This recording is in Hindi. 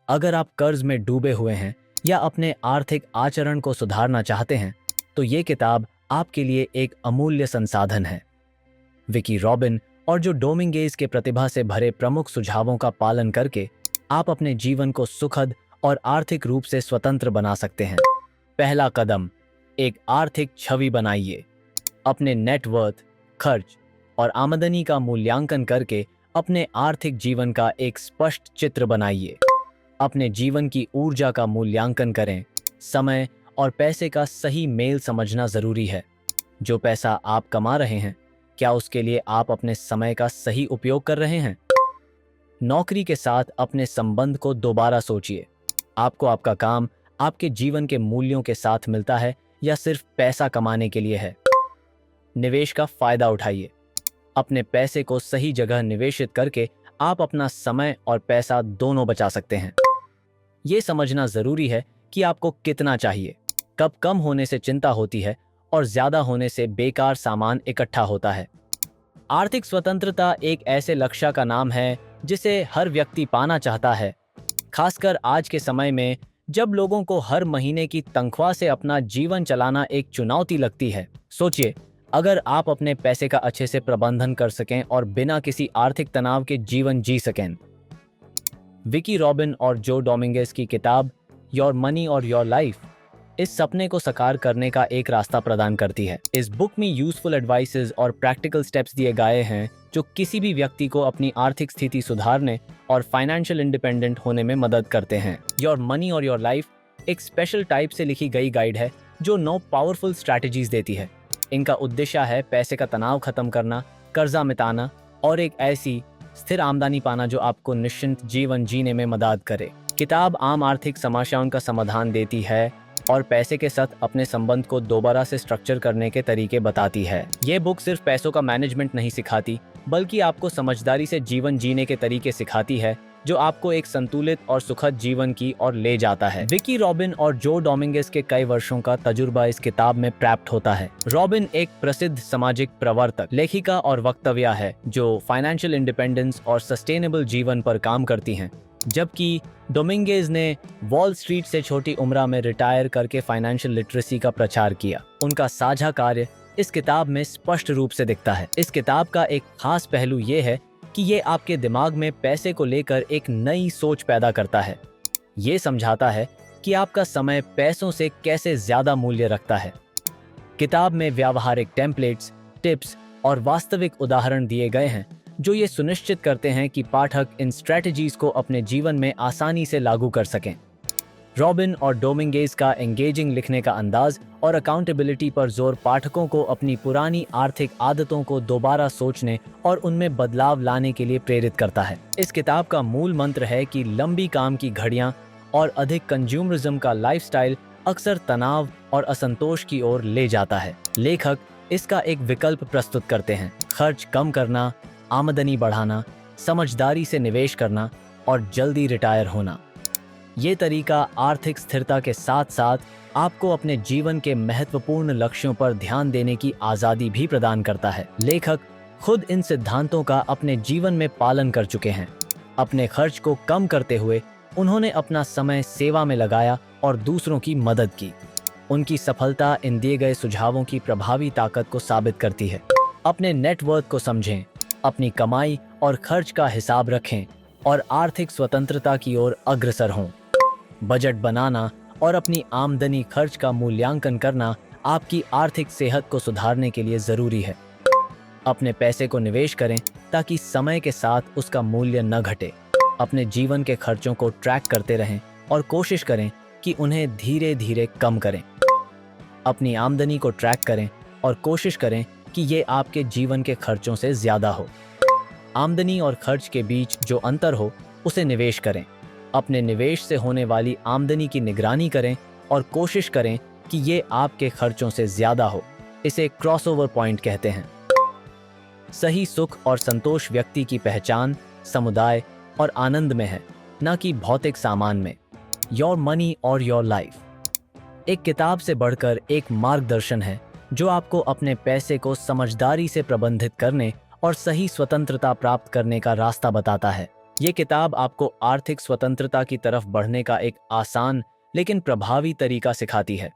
अगर आप कर्ज में डूबे हुए हैं या अपने आर्थिक आचरण को सुधारना चाहते हैं तो ये किताब आपके लिए एक अमूल्य संसाधन है। विकी रॉबिन और जो डोमिंगेज के प्रतिभा से भरे प्रमुख सुझावों का पालन करके आप अपने जीवन को सुखद और आर्थिक रूप से स्वतंत्र बना सकते हैं। पहला कदम, एक आर्थिक छवि बनाइए। अपने नेटवर्थ, खर्च और आमदनी का मूल्यांकन करके अपने आर्थिक जीवन का एक स्पष्ट चित्र बनाइए। अपने जीवन की ऊर्जा का मूल्यांकन करें। समय और पैसे का सही मेल समझना जरूरी है। जो पैसा आप कमा रहे हैं, क्या उसके लिए आप अपने समय का सही उपयोग कर रहे हैं? नौकरी के साथ अपने संबंध को दोबारा सोचिए। आपको आपका काम आपके जीवन के मूल्यों के साथ मिलता है या सिर्फ पैसा कमाने के लिए है? निवेश का फायदा उठाइए। अपने पैसे को सही जगह निवेशित करके आप अपना समय और पैसा दोनों बचा सकते हैं। ये समझना जरूरी है कि आपको कितना चाहिए। कब कम होने से चिंता होती है और ज्यादा होने से बेकार सामान इकट्ठा होता है। आर्थिक स्वतंत्रता एक ऐसे लक्ष्य का नाम है जिसे हर व्यक्ति पाना चाहता है, खासकर आज के समय में जब लोगों को हर महीने की तनख्वाह से अपना जीवन चलाना एक चुनौती लगती है। सोचिए, अगर आप अपने पैसे का अच्छे से प्रबंधन कर सकें और बिना किसी आर्थिक तनाव के जीवन जी सकें। विकी रॉबिन और जो डोमिंगेज की किताब योर मनी और योर लाइफ इस सपने को साकार करने का एक रास्ता प्रदान करती है। इस बुक में यूजफुल एडवाइसेस और प्रैक्टिकल स्टेप्स दिए गए हैं जो किसी भी व्यक्ति को अपनी आर्थिक स्थिति सुधारने और फाइनेंशियल इंडिपेंडेंट होने में मदद करते हैं। योर मनी और योर लाइफ एक स्पेशल टाइप से लिखी गई गाइड है जो 9 पावरफुल स्ट्रैटेजीज देती है। इनका उद्देश्य है पैसे का तनाव खत्म करना, कर्जा मिटाना और एक ऐसी स्थिर आमदनी पाना जो आपको निश्चिंत जीवन जीने में मदद करे। किताब आम आर्थिक समस्याओं का समाधान देती है और पैसे के साथ अपने संबंध को दोबारा से स्ट्रक्चर करने के तरीके बताती है। ये बुक सिर्फ पैसों का मैनेजमेंट नहीं सिखाती, बल्कि आपको समझदारी से जीवन जीने के तरीके सिखाती है जो आपको एक संतुलित और सुखद जीवन की ओर ले जाता है। विकी रॉबिन और जो डोमिंगेज के कई वर्षों का तजुर्बा इस किताब में प्राप्त होता है। रॉबिन एक प्रसिद्ध सामाजिक प्रवर्तक, लेखिका और वक्तव्य है जो फाइनेंशियल इंडिपेंडेंस और सस्टेनेबल जीवन पर काम करती हैं, जबकि डोमिंगेज ने वॉल स्ट्रीट से छोटी उम्र में रिटायर करके फाइनेंशियल लिटरेसी का प्रचार किया। उनका साझा कार्य इस किताब में स्पष्ट रूप से दिखता है। इस किताब का एक खास पहलू ये है कि ये आपके दिमाग में पैसे को लेकर एक नई सोच पैदा करता है। ये समझाता है कि आपका समय पैसों से कैसे ज्यादा मूल्य रखता है। किताब में व्यावहारिक टेम्पलेट्स, टिप्स और वास्तविक उदाहरण दिए गए हैं जो ये सुनिश्चित करते हैं कि पाठक इन स्ट्रैटेजीज को अपने जीवन में आसानी से लागू कर सकें। रॉबिन और डोमिंगेज का एंगेजिंग लिखने का अंदाज और अकाउंटेबिलिटी पर जोर पाठकों को अपनी पुरानी आर्थिक आदतों को दोबारा सोचने और उनमें बदलाव लाने के लिए प्रेरित करता है। इस किताब का मूल मंत्र है कि लंबी काम की घड़ियां और अधिक कंज्यूमरिज्म का लाइफस्टाइल अक्सर तनाव और असंतोष की ओर ले जाता है। लेखक इसका एक विकल्प प्रस्तुत करते हैं: खर्च कम करना, आमदनी बढ़ाना, समझदारी से निवेश करना और जल्दी रिटायर होना। ये तरीका आर्थिक स्थिरता के साथ साथ आपको अपने जीवन के महत्वपूर्ण लक्ष्यों पर ध्यान देने की आज़ादी भी प्रदान करता है। लेखक खुद इन सिद्धांतों का अपने जीवन में पालन कर चुके हैं। अपने खर्च को कम करते हुए उन्होंने अपना समय सेवा में लगाया और दूसरों की मदद की। उनकी सफलता इन दिए गए सुझावों की प्रभावी ताकत को साबित करती है। अपने नेटवर्थ को समझें, अपनी कमाई और खर्च का हिसाब रखें और आर्थिक स्वतंत्रता की ओर अग्रसर हों। बजट बनाना और अपनी आमदनी खर्च का मूल्यांकन करना आपकी आर्थिक सेहत को सुधारने के लिए जरूरी है। अपने पैसे को निवेश करें ताकि समय के साथ उसका मूल्य न घटे। अपने जीवन के खर्चों को ट्रैक करते रहें और कोशिश करें कि उन्हें धीरे धीरे कम करें। अपनी आमदनी को ट्रैक करें और कोशिश करें कि ये आपके जीवन के खर्चों से ज्यादा हो। आमदनी और खर्च के बीच जो अंतर हो उसे निवेश करें। अपने निवेश से होने वाली आमदनी की निगरानी करें और कोशिश करें कि ये आपके खर्चों से ज्यादा हो। इसे क्रॉसओवर पॉइंट कहते हैं। सही सुख और संतोष व्यक्ति की पहचान समुदाय और आनंद में है, न कि भौतिक सामान में। योर मनी और योर लाइफ एक किताब से बढ़कर एक मार्गदर्शन है जो आपको अपने पैसे को समझदारी से प्रबंधित करने और सही स्वतंत्रता प्राप्त करने का रास्ता बताता है। ये किताब आपको आर्थिक स्वतंत्रता की तरफ बढ़ने का एक आसान लेकिन प्रभावी तरीका सिखाती है।